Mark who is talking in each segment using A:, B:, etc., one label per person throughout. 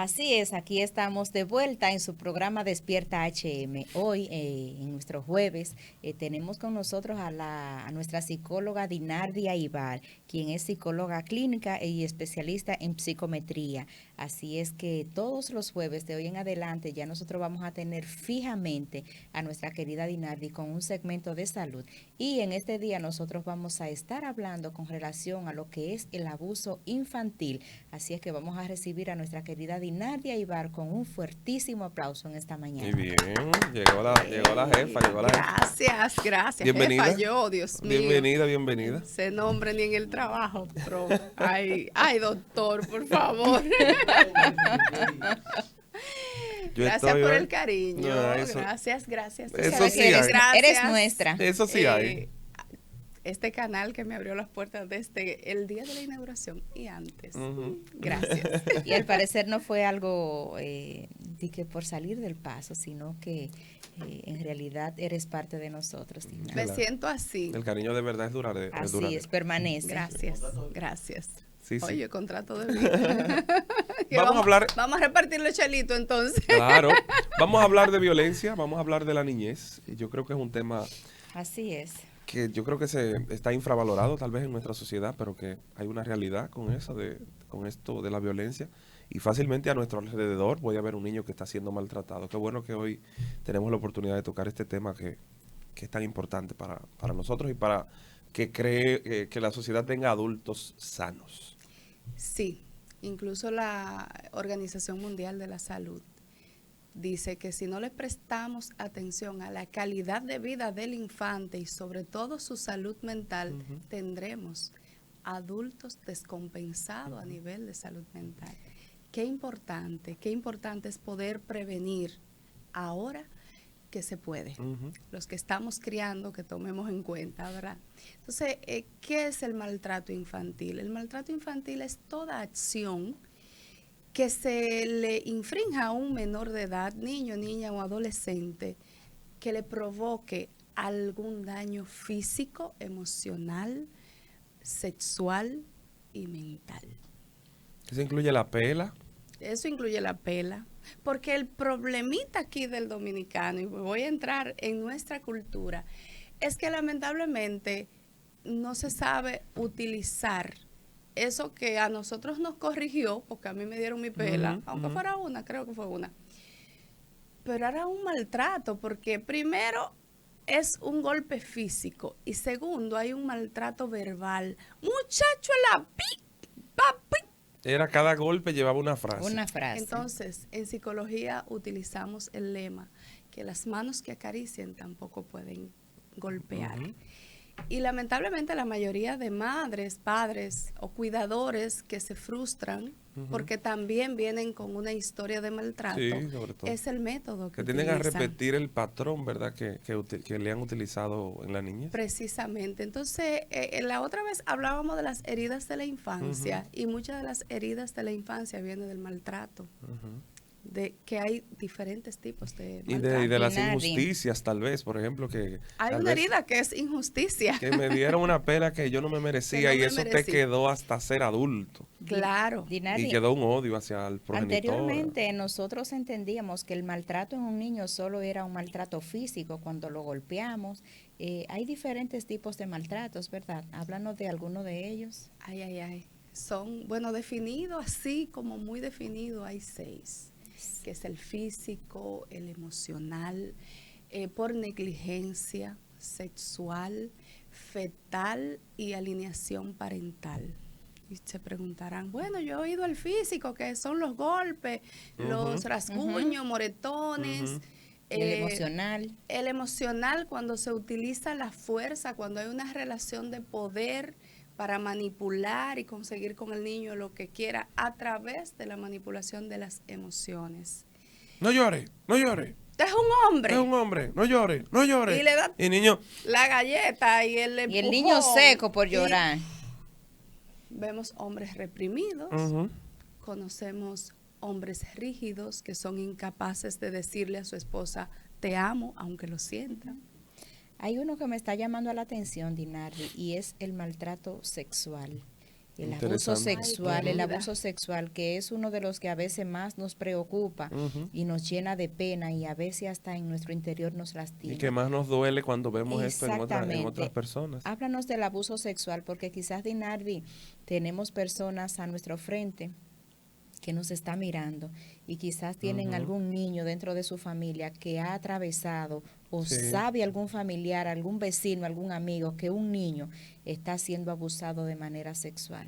A: Así es, aquí estamos de vuelta en su programa Despierta HM. Hoy, en nuestro jueves, tenemos con nosotros a nuestra psicóloga Dinardia Ibar, quien es psicóloga clínica y especialista en psicometría. Así es que todos los jueves de hoy en adelante ya nosotros vamos a tener fijamente a nuestra querida Dinardi con un segmento de salud. Y en este día nosotros vamos a estar hablando con relación a lo que es el abuso infantil. Así es que vamos a recibir a nuestra querida Dinardia Ibar con un fuertísimo aplauso en esta
B: Muy
A: mañana.
B: bien, llegó la jefa,
C: Gracias, gracias,
B: Bienvenida.
C: jefa, yo, Dios mío.
B: Bienvenida.
C: Ese nombre ni en el trabajo, pero, ay, doctor, por favor. Gracias por el cariño, gracias.
B: Eso sí
A: eres,
B: hay.
A: eres nuestra.
B: Eso sí hay.
C: Este canal que me abrió las puertas desde el día de la inauguración y antes. Gracias.
A: Y al parecer no fue algo de que por salir del paso, sino que en realidad eres parte de nosotros.
C: Me siento así.
B: El cariño de verdad es duradero.
A: Así es, permanece.
C: Gracias.
B: Sí.
C: Oye, contrato de vida. Vamos a repartir los chelitos entonces.
B: Claro. Vamos a hablar de violencia, vamos a hablar de la niñez. Y yo creo que es un tema...
A: Así es.
B: Que yo creo que se está infravalorado tal vez en nuestra sociedad, pero que hay una realidad con eso, con esto de la violencia. Y fácilmente a nuestro alrededor voy a ver un niño que está siendo maltratado. Qué bueno que hoy tenemos la oportunidad de tocar este tema que es tan importante para nosotros y para que la sociedad tenga adultos sanos.
C: Sí, incluso la Organización Mundial de la Salud dice que si no le prestamos atención a la calidad de vida del infante y sobre todo su salud mental, tendremos adultos descompensados a nivel de salud mental. Qué importante es poder prevenir ahora que se puede. Los que estamos criando, que tomemos en cuenta, ¿verdad? Entonces, ¿qué es el maltrato infantil? El maltrato infantil es toda acción que se le infrinja a un menor de edad, niño, niña o adolescente, que le provoque algún daño físico, emocional, sexual y mental.
B: ¿Eso incluye la pela?
C: Eso incluye la pela, porque el problemita aquí del dominicano, y voy a entrar en nuestra cultura, es que lamentablemente no se sabe utilizar eso que a nosotros nos corrigió, porque a mí me dieron mi pela, aunque fuera una, creo que fue una. Pero era un maltrato, porque primero es un golpe físico y segundo hay un maltrato verbal. Muchacho, la papi.
B: Era cada golpe llevaba una frase.
A: Una frase.
C: Entonces, en psicología utilizamos el lema que las manos que acarician tampoco pueden golpear. Y lamentablemente la mayoría de madres, padres o cuidadores que se frustran porque también vienen con una historia de maltrato,
B: sí, sobre todo.
C: Es el método que
B: tienden a
C: utilizan.
B: repetir el patrón, ¿verdad? Que le han utilizado en la niñez.
C: Precisamente. Entonces, la otra vez hablábamos de las heridas de la infancia y muchas de las heridas de la infancia vienen del maltrato. De que hay diferentes tipos de maltrato.
B: Y de las injusticias, tal vez, por ejemplo, que...
C: Hay una herida que es injusticia.
B: Que me dieron una pena que yo no me merecía y eso te quedó hasta ser adulto.
C: Claro.
B: Y quedó un odio hacia el progenitor.
A: Anteriormente nosotros entendíamos que el maltrato en un niño solo era un maltrato físico cuando lo golpeamos. Hay diferentes tipos de maltratos, ¿verdad? Háblanos de alguno de ellos.
C: Ay. Son, bueno, definidos así como muy definido, hay 6. Que es el físico, el emocional, por negligencia, sexual, fetal y alineación parental. Y se preguntarán, bueno, yo he oído el físico, que son los golpes, los rasguños, moretones.
A: El emocional.
C: El emocional, cuando se utiliza la fuerza, cuando hay una relación de poder para manipular y conseguir con el niño lo que quiera a través de la manipulación de las emociones.
B: No llore.
C: Es un
B: hombre, no llore.
C: Y le da
B: niño
C: la galleta y el
A: Y el niño seco por llorar.
C: Vemos hombres reprimidos, conocemos hombres rígidos que son incapaces de decirle a su esposa, te amo, aunque lo sientan.
A: Hay uno que me está llamando la atención, Dinardi, y es el maltrato sexual. El abuso
B: Interesante.
A: sexual, el
C: Ay,
A: abuso sexual, que es uno de los que a veces más nos preocupa
B: Ujú.
A: y nos llena de pena y a veces hasta en nuestro interior nos lastima.
B: Y que más nos duele cuando vemos esto en otras
A: Exactamente.
B: personas.
A: Háblanos del abuso sexual, porque quizás, Dinardi, tenemos personas a nuestro frente que nos está mirando y quizás tienen
B: Ujú.
A: algún niño dentro de su familia que ha atravesado o
B: Sí.
A: sabe algún familiar, algún vecino, algún amigo que un niño está siendo abusado de manera sexual.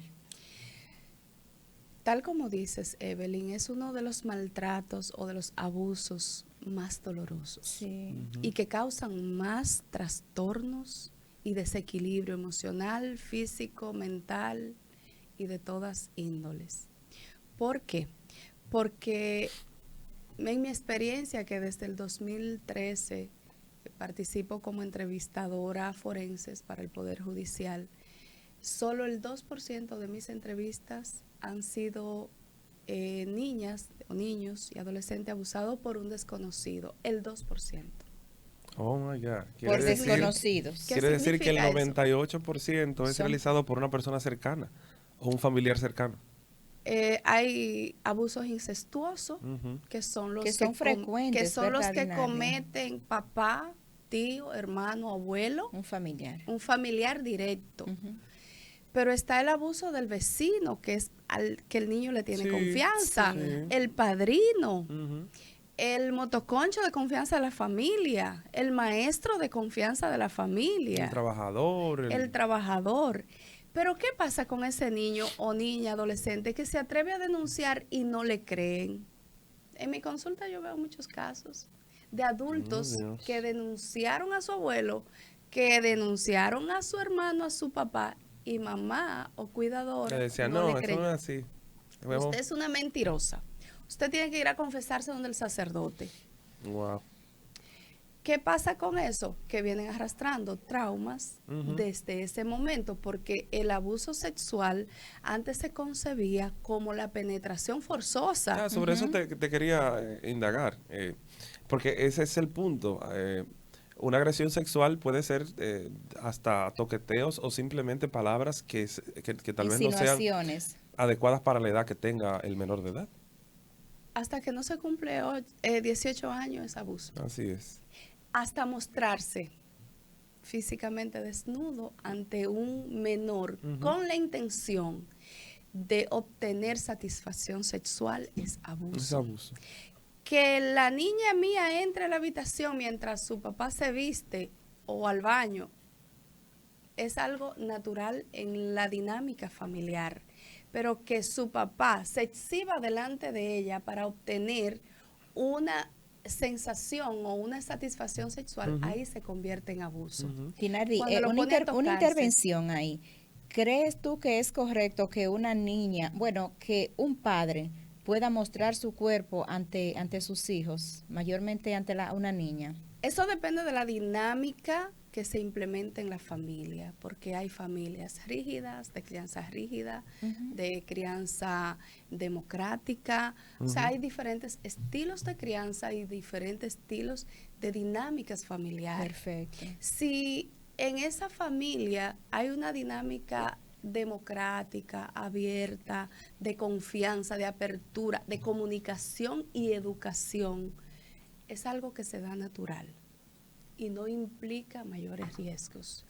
C: Tal como dices, Evelyn, es uno de los maltratos o de los abusos más dolorosos
A: Sí.
C: y que causan más trastornos y desequilibrio emocional, físico, mental y de todas índoles. ¿Por qué? Porque en mi experiencia, que desde el 2013 participo como entrevistadora forenses para el Poder Judicial, solo el 2% de mis entrevistas han sido niñas o niños y adolescentes abusados por un desconocido, el 2%.
B: Oh my God.
A: Por
C: decir-
A: desconocidos.
C: ¿Qué
B: Quiere decir que el
C: significa eso?
B: 98% es
A: Son-
B: realizado por una persona cercana o un familiar cercano.
C: Hay abusos incestuosos
B: Ujú.
C: que son los
A: Que son
C: que
A: frecuentes,
C: son los
A: ¿verdad,
C: que
A: Dinardi?
C: cometen papá, tío, hermano, abuelo,
A: Un familiar.
C: un familiar directo.
A: Ujú.
C: Pero está el abuso del vecino, que es al que el niño le tiene
B: Sí,
C: confianza,
B: sí.
C: el padrino,
B: Ujú.
C: el motoconcho de confianza de la familia, el maestro de confianza de la
B: El
C: familia,
B: trabajador.
C: el trabajador. Pero ¿qué pasa con ese niño o niña adolescente que se atreve a denunciar y no le creen? En mi consulta yo veo muchos casos de adultos
B: Oh, Dios.
C: que denunciaron a su abuelo, que denunciaron a su hermano, a su papá, y mamá o
B: Le
C: cuidadora
B: decía,
C: no
B: no,
C: le
B: eso
C: creyó.
B: no es así. Vemos-
C: Usted es una mentirosa. Usted tiene que ir a confesarse donde el sacerdote.
B: Wow.
C: ¿Qué pasa con eso? Que vienen arrastrando traumas
B: Ujú.
C: desde ese momento, porque el abuso sexual antes se concebía como la penetración forzosa.
B: Ah, sobre eso te quería indagar, porque ese es el punto. Una agresión sexual puede ser hasta toqueteos o simplemente palabras que tal vez no sean
A: Insinuaciones.
B: adecuadas para la edad que tenga el menor de edad.
C: Hasta que no se cumple 18 años es abuso.
B: Así es.
C: Hasta mostrarse físicamente desnudo ante un menor
B: Ujú.
C: con la intención de obtener satisfacción sexual es abuso.
B: Es abuso.
C: Que la niña mía entre a la habitación mientras su papá se viste o al baño es algo natural en la dinámica familiar, pero que su papá se exhiba delante de ella para obtener una sensación o una satisfacción sexual,
B: Ujú.
C: ahí se convierte en abuso.
B: Ujú.
A: Dinardi,
C: Cuando lo pone a
A: una
C: tocarse.
A: intervención ahí. ¿Crees tú que es correcto que una niña, bueno, que un padre pueda mostrar su cuerpo ante sus hijos, mayormente ante una niña?
C: Eso depende de la dinámica que se implementa en la familia, porque hay familias rígidas, de crianza rígida,
A: Ujú.
C: de crianza democrática. O sea,
B: Ujú.
C: hay diferentes estilos de crianza y diferentes estilos de dinámicas familiares.
A: Perfecto.
C: Si en esa familia hay una dinámica democrática, abierta, de confianza, de apertura, de comunicación y educación, es algo que se da natural y no implica mayores riesgos.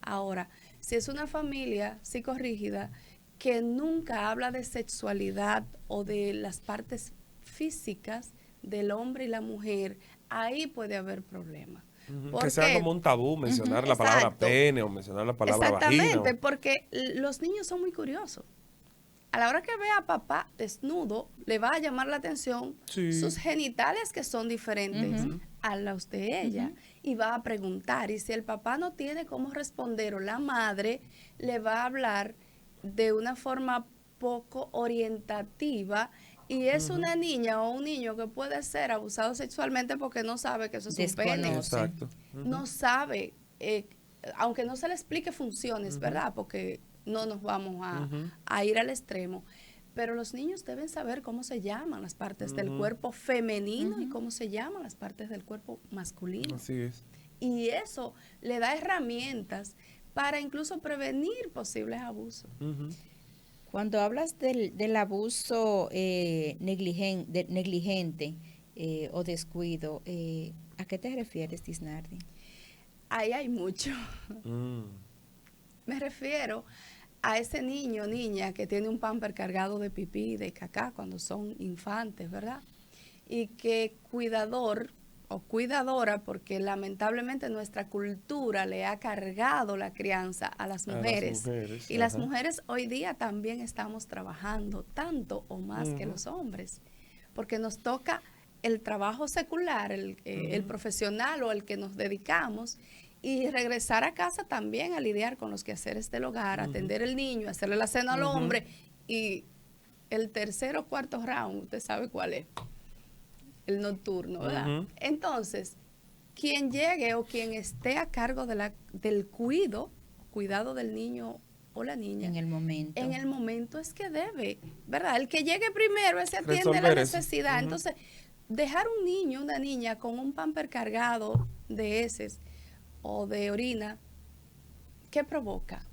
C: Ahora, si es una familia psicorrígida que nunca habla de sexualidad o de las partes físicas del hombre y la mujer, ahí puede haber problemas.
B: Ujú.
C: ¿Por
B: Que sea
C: qué?
B: como un tabú mencionar la palabra
C: Exacto.
B: pene o mencionar la palabra vagina.
C: Exactamente, porque los niños son muy curiosos. A la hora que vea a papá desnudo, le va a llamar la atención
B: Sí.
C: sus genitales que son diferentes
A: Ujú.
C: a los de ella.
A: Ujú.
C: Y va a preguntar. Y si el papá no tiene cómo responder o la madre, le va a hablar de una forma poco orientativa. Y es una niña o un niño que puede ser abusado sexualmente porque no sabe que eso es un pene.
A: Desconoce.
B: Exacto. Ujú.
C: No sabe, aunque no se le explique funciones, ¿verdad? Porque no nos vamos
B: Ujú.
C: a ir al extremo. Pero los niños deben saber cómo se llaman las partes del
B: Ujú.
C: cuerpo femenino y
A: Ujú.
C: cómo se llaman las partes del cuerpo masculino.
B: Así es.
C: Y eso le da herramientas para incluso prevenir posibles abusos.
B: Ujú.
A: Cuando hablas del abuso negligente o descuido, ¿a qué te refieres, Disnardi?
C: Ahí hay mucho.
B: Mm.
C: Me refiero a ese niño o niña que tiene un pamper cargado de pipí y de cacá cuando son infantes, ¿verdad? Y que cuidador o cuidadora, porque lamentablemente nuestra cultura le ha cargado la crianza a las
B: A las
C: mujeres.
B: mujeres,
C: Y las
B: ajá.
C: mujeres hoy día también estamos trabajando tanto o más que los hombres, porque nos toca el trabajo secular, el profesional o el que nos dedicamos, y regresar a casa también a lidiar con los quehaceres del hogar, atender el niño, hacerle la cena al hombre, y el tercer o cuarto round, usted sabe cuál es, el nocturno, ¿verdad? Entonces, quien llegue o quien esté a cargo del cuidado del niño o la niña,
A: En el momento.
C: es que debe, ¿verdad? El que llegue primero, ese atiende la
B: Resolver eso.
C: necesidad. Entonces, dejar un niño, una niña con un pamper cargado de heces o de orina, ¿qué provoca?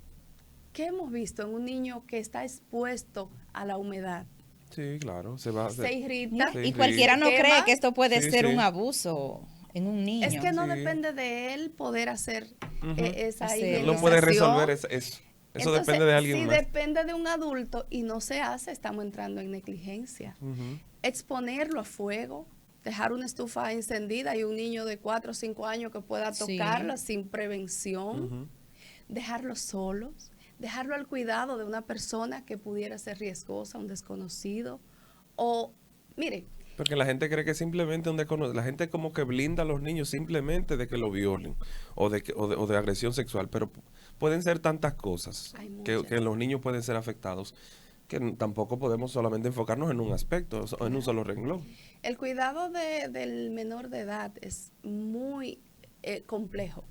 C: ¿Qué hemos visto en un niño que está expuesto a la humedad?
B: Sí, claro, se va.
C: Se irrita.
A: Mira,
B: Sí,
A: y
B: sí.
A: cualquiera no
C: quema.
A: cree que esto puede
B: Sí,
A: ser un
B: sí.
A: abuso en un niño.
C: Es que no
B: Sí.
C: depende de él poder hacer esa
A: Hacerlo.
B: Él no puede resolver
C: higienización.
B: eso. Eso
C: Entonces,
B: depende de alguien
C: si
B: más.
C: depende de un adulto y no se hace, estamos entrando en negligencia. Exponerlo a fuego, dejar una estufa encendida y un niño de 4 o 5 años que pueda
A: Sí.
C: tocarla sin prevención, dejarlo solos, dejarlo al cuidado de una persona que pudiera ser riesgosa, un desconocido. O, mire,
B: Porque la gente cree que simplemente un desconocido, la gente como que blinda a los niños simplemente de que lo violen o de agresión sexual, pero pueden ser tantas cosas
C: hay
B: que
C: muchas.
B: los niños pueden ser afectados que tampoco podemos solamente enfocarnos en un aspecto, o en un solo renglón.
C: El cuidado del menor de edad es muy complejo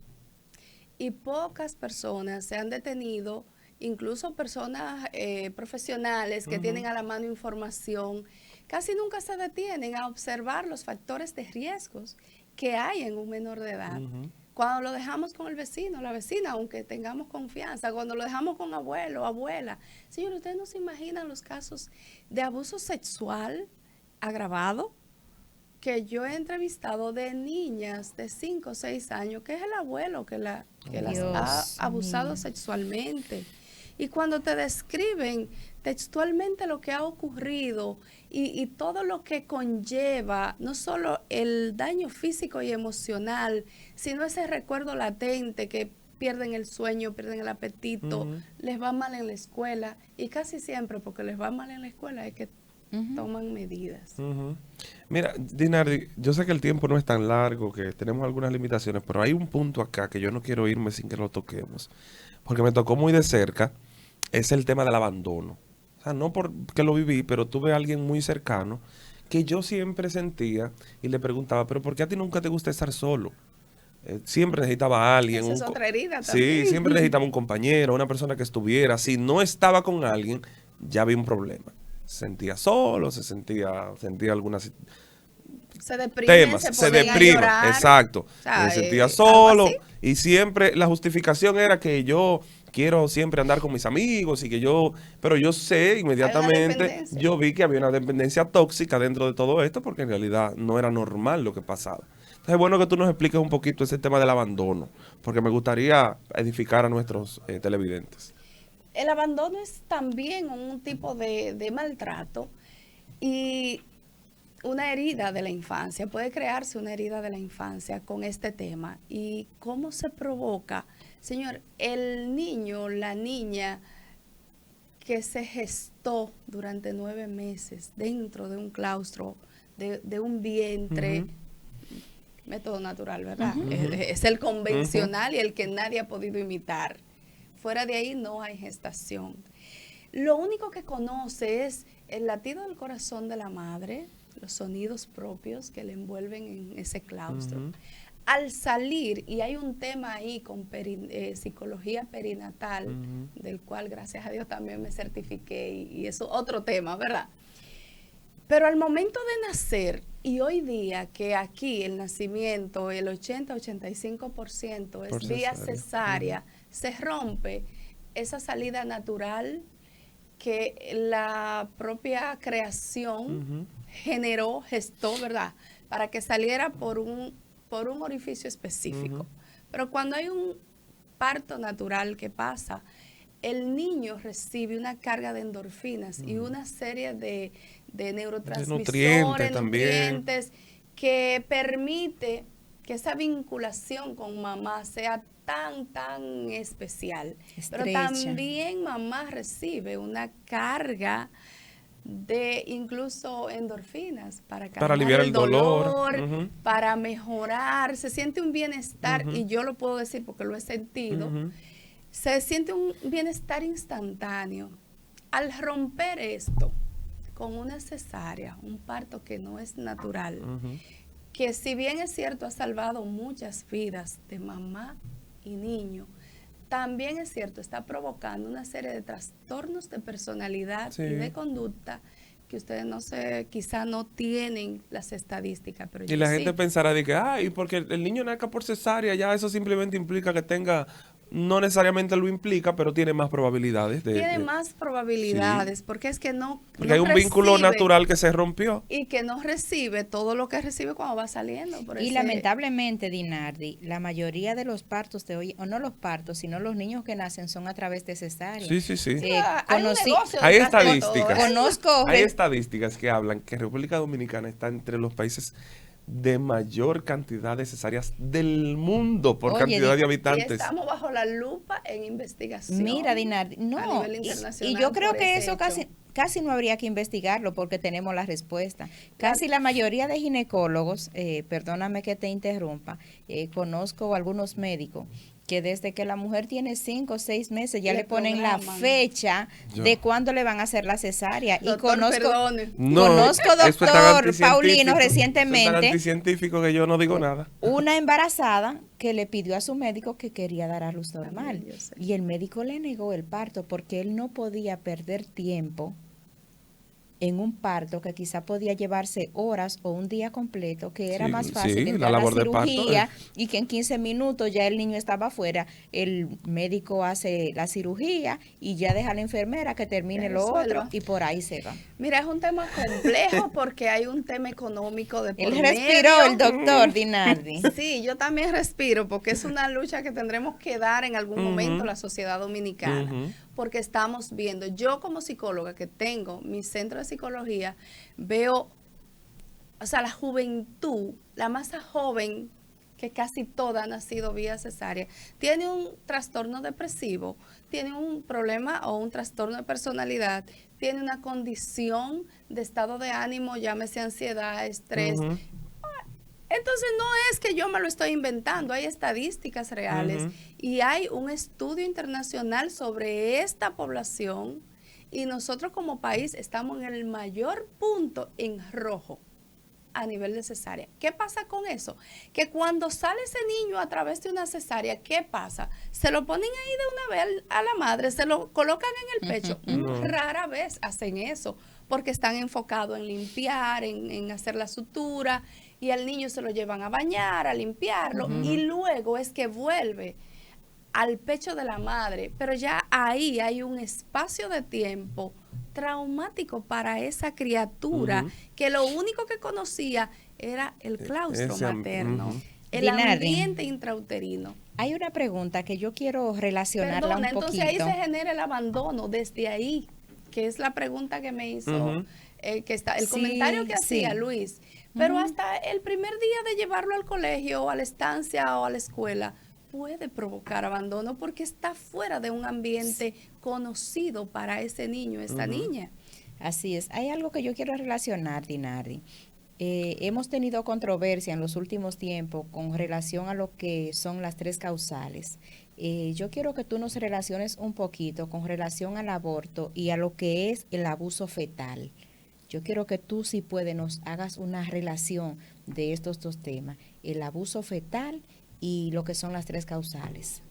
C: y pocas personas se han detenido, incluso personas profesionales que tienen a la mano información, casi nunca se detienen a observar los factores de riesgos que hay en un menor de edad. Cuando lo dejamos con el vecino, la vecina, aunque tengamos confianza, cuando lo dejamos con abuelo, abuela. Señor, ustedes no se imaginan los casos de abuso sexual agravado que yo he entrevistado de niñas de 5 o 6 años, que es el abuelo que las ha
A: Dios
C: abusado
A: mío.
C: sexualmente. Y cuando te describen textualmente lo que ha ocurrido y todo lo que conlleva, no solo el daño físico y emocional, sino ese recuerdo latente que pierden el sueño, pierden el apetito, les va mal en la escuela, y casi siempre porque les va mal en la escuela es que toman medidas.
B: Mira, Dinardi, yo sé que el tiempo no es tan largo, que tenemos algunas limitaciones, pero hay un punto acá que yo no quiero irme sin que lo toquemos, porque me tocó muy de cerca, es el tema del abandono. O sea, no porque lo viví, pero tuve a alguien muy cercano que yo siempre sentía y le preguntaba, pero ¿por qué a ti nunca te gusta estar solo? Siempre necesitaba a alguien.
C: Esa es otra herida
B: Sí,
C: también.
B: siempre necesitaba un compañero, una persona que estuviera. Si no estaba con alguien, ya había un problema. Se sentía solo, sentía algunas
C: Se deprimen,
B: temas,
C: se
B: se
C: ponen a
B: deprima,
C: llorar.
B: exacto.
C: O sea,
B: Me sentía
C: algo
B: solo
C: así.
B: y siempre la justificación era que yo quiero siempre andar con mis amigos y que pero yo sé
C: Hay una
B: inmediatamente,
C: dependencia.
B: yo vi que había una dependencia tóxica dentro de todo esto porque en realidad no era normal lo que pasaba. Entonces es bueno que tú nos expliques un poquito ese tema del abandono, porque me gustaría edificar a nuestros televidentes.
C: El abandono es también un tipo de maltrato y una herida de la infancia. Puede crearse una herida de la infancia con este tema. ¿Y cómo se provoca? Señor, el niño, la niña que se gestó durante 9 meses dentro de un claustro, de un vientre, método natural, ¿verdad? Es el convencional y el que nadie ha podido imitar. Fuera de ahí no hay gestación. Lo único que conoce es el latido del corazón de la madre, los sonidos propios que le envuelven en ese claustro. Al salir, y hay un tema ahí con psicología perinatal, del cual gracias a Dios también me certifiqué, y eso es otro tema, ¿verdad? Pero al momento de nacer, y hoy día que aquí el nacimiento, el 80-85% es vía cesárea, se rompe esa salida natural que la propia creación gestó, ¿verdad? Para que saliera por un orificio específico. Pero cuando hay un parto natural que pasa, el niño recibe una carga de endorfinas y una serie de neurotransmisores, nutrientes que permite que esa vinculación con mamá sea tan especial.
A: Estrecha.
C: Pero también mamá recibe una carga de incluso endorfinas para
B: aliviar el dolor,
C: para mejorar, se siente un bienestar, y yo lo puedo decir porque lo he sentido, se siente un bienestar instantáneo. Al romper esto con una cesárea, un parto que no es natural, que si bien es cierto ha salvado muchas vidas de mamá y niño, también es cierto, está provocando una serie de trastornos de personalidad y de conducta que ustedes quizá no tienen las estadísticas. Pero
B: y la gente pensará de que, porque el niño nazca por cesárea, ya eso simplemente implica que tenga, no necesariamente lo implica, pero tiene más probabilidades.
C: Tiene más probabilidades, porque es que
B: porque hay un vínculo natural que se rompió.
C: Y que no recibe todo lo que recibe cuando va saliendo.
A: Lamentablemente, Dinardi, la mayoría de los partos de hoy, o no los partos, sino los niños que nacen son a través de cesárea.
B: Sí.
C: Hay
B: estadísticas. Hay estadísticas que hablan que República Dominicana está entre los países de mayor cantidad de cesáreas del mundo por cantidad de habitantes.
C: Y estamos bajo la lupa en investigación.
A: Mira, Dinardi, no, y yo creo que eso casi no habría que investigarlo porque tenemos la respuesta. Casi la mayoría de ginecólogos, perdóname que te interrumpa, conozco algunos médicos que desde que la mujer tiene 5 o 6 meses ya le ponen la fecha de cuándo le van a hacer la cesárea.
C: Doctor,
A: conozco doctor Paulino recientemente.
B: Es tan anticientífico que yo no digo nada.
A: Una embarazada que le pidió a su médico que quería dar a luz normal. Y el médico le negó el parto porque él no podía perder tiempo en un parto que quizá podía llevarse horas o un día completo, que era más fácil que la cirugía y que en 15 minutos ya el niño estaba afuera, el médico hace la cirugía y ya deja a la enfermera que termine lo otro y por ahí se va.
C: Mira, es un tema complejo porque hay un tema económico de por
A: medio. Él respiró el doctor Dinardi.
C: Sí, yo también respiro porque es una lucha que tendremos que dar en algún momento la sociedad dominicana. Porque estamos viendo, yo como psicóloga que tengo mi centro de psicología, veo, la juventud, la masa joven, que casi toda ha nacido vía cesárea, tiene un trastorno depresivo, tiene un problema o un trastorno de personalidad, tiene una condición de estado de ánimo, llámese ansiedad, estrés. Entonces no es que yo me lo estoy inventando, hay estadísticas reales y hay un estudio internacional sobre esta población y nosotros como país estamos en el mayor punto en rojo a nivel de cesárea. ¿Qué pasa con eso? Que cuando sale ese niño a través de una cesárea, ¿qué pasa? Se lo ponen ahí de una vez a la madre, se lo colocan en el pecho. Rara vez hacen eso porque están enfocados en limpiar, en hacer la sutura, y al niño se lo llevan a bañar, a limpiarlo, y luego es que vuelve al pecho de la madre. Pero ya ahí hay un espacio de tiempo traumático para esa criatura que lo único que conocía era el claustro materno, el ambiente intrauterino.
A: Hay una pregunta que yo quiero relacionarla un poquito.
C: Entonces ahí se genera el abandono desde ahí, que es la pregunta que me hizo, que está el comentario que hacía Luis. Pero hasta el primer día de llevarlo al colegio o a la estancia o a la escuela puede provocar abandono porque está fuera de un ambiente conocido para ese niño, esta niña.
A: Así es. Hay algo que yo quiero relacionar, Dinardi. Hemos tenido controversia en los últimos tiempos con relación a lo que son las 3 causales. Yo quiero que tú nos relaciones un poquito con relación al aborto y a lo que es el abuso fetal. Yo quiero que tú, si puedes, nos hagas una relación de estos 2 temas, el abuso fetal y lo que son las 3 causales.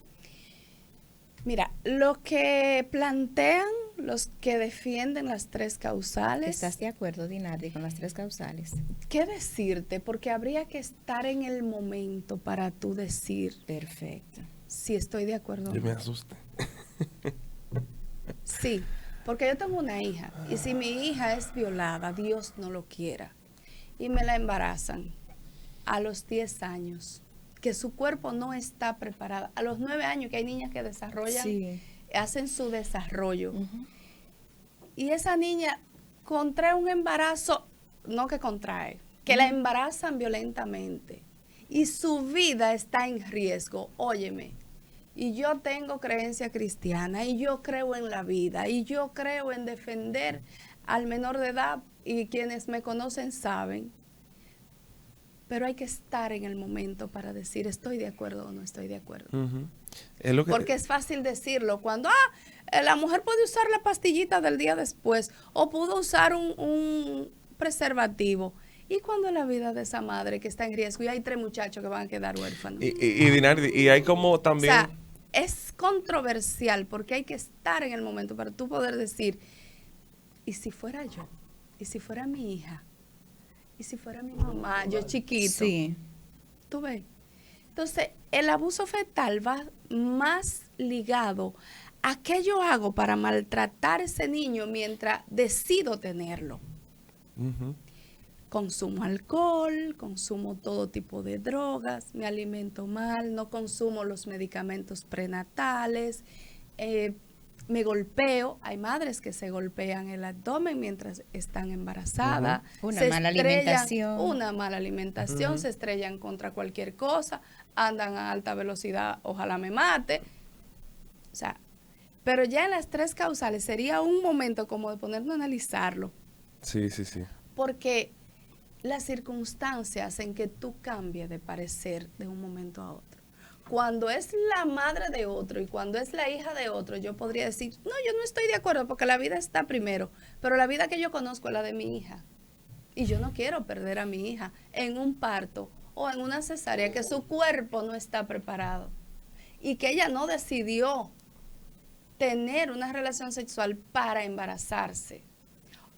C: Mira, lo que plantean los que defienden las 3 causales.
A: ¿Estás de acuerdo, Dinardi, con las 3 causales?
C: ¿Qué decirte? Porque habría que estar en el momento para tú decir.
A: Perfecto.
C: Si estoy de acuerdo.
B: Yo me asusté.
C: Sí. Porque yo tengo una hija, y si mi hija es violada, Dios no lo quiera, y me la embarazan a los 10 años, que su cuerpo no está preparado, a los 9 años, que hay niñas que desarrollan, hacen su desarrollo, y esa niña contrae un embarazo, no que contrae, que la embarazan violentamente, y su vida está en riesgo, óyeme. Y yo tengo creencia cristiana, y yo creo en la vida, y yo creo en defender al menor de edad, y quienes me conocen saben. Pero hay que estar en el momento para decir estoy de acuerdo o no estoy de acuerdo.
B: Es lo que
C: porque es fácil decirlo cuando la mujer puede usar la pastillita del día después, o pudo usar un preservativo. ¿Y cuando la vida de esa madre que está en riesgo y hay 3 muchachos que van a quedar huérfanos?
B: Y Dinardi, y hay como también...
C: O sea, es controversial porque hay que estar en el momento para tú poder decir, ¿y si fuera yo? ¿Y si fuera mi hija? ¿Y si fuera mi mamá? Yo chiquito.
A: Sí.
C: ¿Tú ves? Entonces, el abuso fetal va más ligado a qué yo hago para maltratar a ese niño mientras decido tenerlo. Consumo alcohol, consumo todo tipo de drogas, me alimento mal, no consumo los medicamentos prenatales, me golpeo. Hay madres que se golpean el abdomen mientras están embarazadas.
A: Una mala alimentación.
C: Se estrellan contra cualquier cosa, andan a alta velocidad, ojalá me mate. O sea, pero ya en las 3 causales sería un momento como de ponernos a analizarlo.
B: Sí.
C: Porque las circunstancias hacen que tú cambies de parecer de un momento a otro. Cuando es la madre de otro y cuando es la hija de otro, yo podría decir, no, yo no estoy de acuerdo porque la vida está primero, pero la vida que yo conozco es la de mi hija. Y yo no quiero perder a mi hija en un parto o en una cesárea que su cuerpo no está preparado y que ella no decidió tener una relación sexual para embarazarse,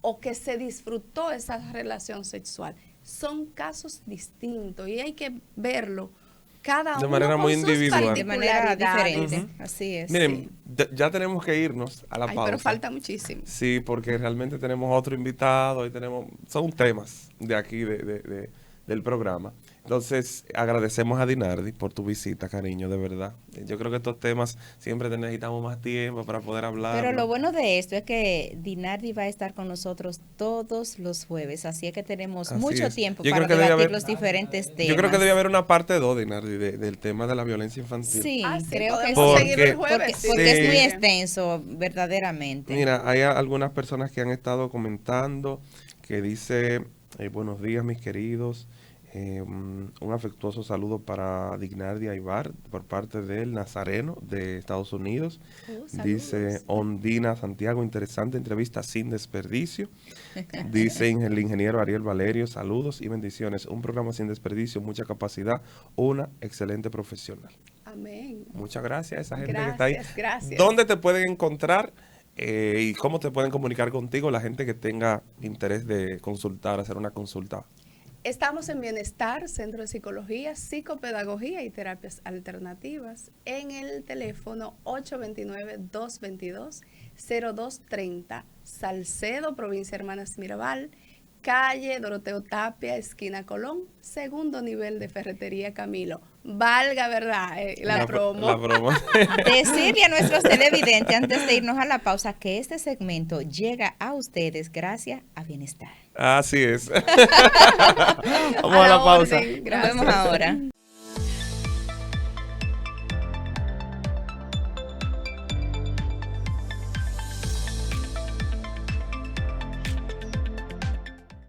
C: o que se disfrutó esa relación sexual. Son casos distintos y hay que verlo cada uno
B: de manera muy individual,
A: de manera diferente. Así es.
B: Miren, ya tenemos que irnos a la pausa.
C: Pero falta muchísimo.
B: Sí, porque realmente tenemos otro invitado y son temas de aquí del programa. Entonces, agradecemos a Dinardi por tu visita, cariño, de verdad. Yo creo que estos temas siempre necesitamos más tiempo para poder hablar.
A: Pero lo bueno de esto es que Dinardi va a estar con nosotros todos los jueves, así es que tenemos mucho tiempo para debatir los diferentes temas.
B: Yo creo que debe haber una parte 2, Dinardi, del tema de la violencia infantil.
A: Sí, creo que
C: seguirlo el jueves.
A: Porque es muy extenso, verdaderamente.
B: Mira, hay algunas personas que han estado comentando que dice, buenos días, mis queridos. Un afectuoso saludo para Dinardi Aybar por parte del Nazareno de Estados Unidos. Dice Ondina Santiago, interesante entrevista sin desperdicio. Dice el ingeniero Ariel Valerio, saludos y bendiciones. Un programa sin desperdicio, mucha capacidad, una excelente profesional.
C: Amén.
B: Muchas gracias a esa gente que está ahí.
C: Gracias.
B: ¿Dónde te pueden encontrar y cómo te pueden comunicar contigo la gente que tenga interés de consultar, hacer una consulta?
C: Estamos en Bienestar, Centro de Psicología, Psicopedagogía y Terapias Alternativas en el teléfono 829-222-0230, Salcedo, Provincia Hermanas Mirabal, calle Doroteo Tapia, esquina Colón, segundo nivel de Ferretería Camilo. Valga, ¿verdad? La promo.
A: Decirle a nuestros televidentes antes de irnos a la pausa que este segmento llega a ustedes gracias a Bienestar.
B: Así es. Vamos a la pausa.
A: Nos vemos ahora.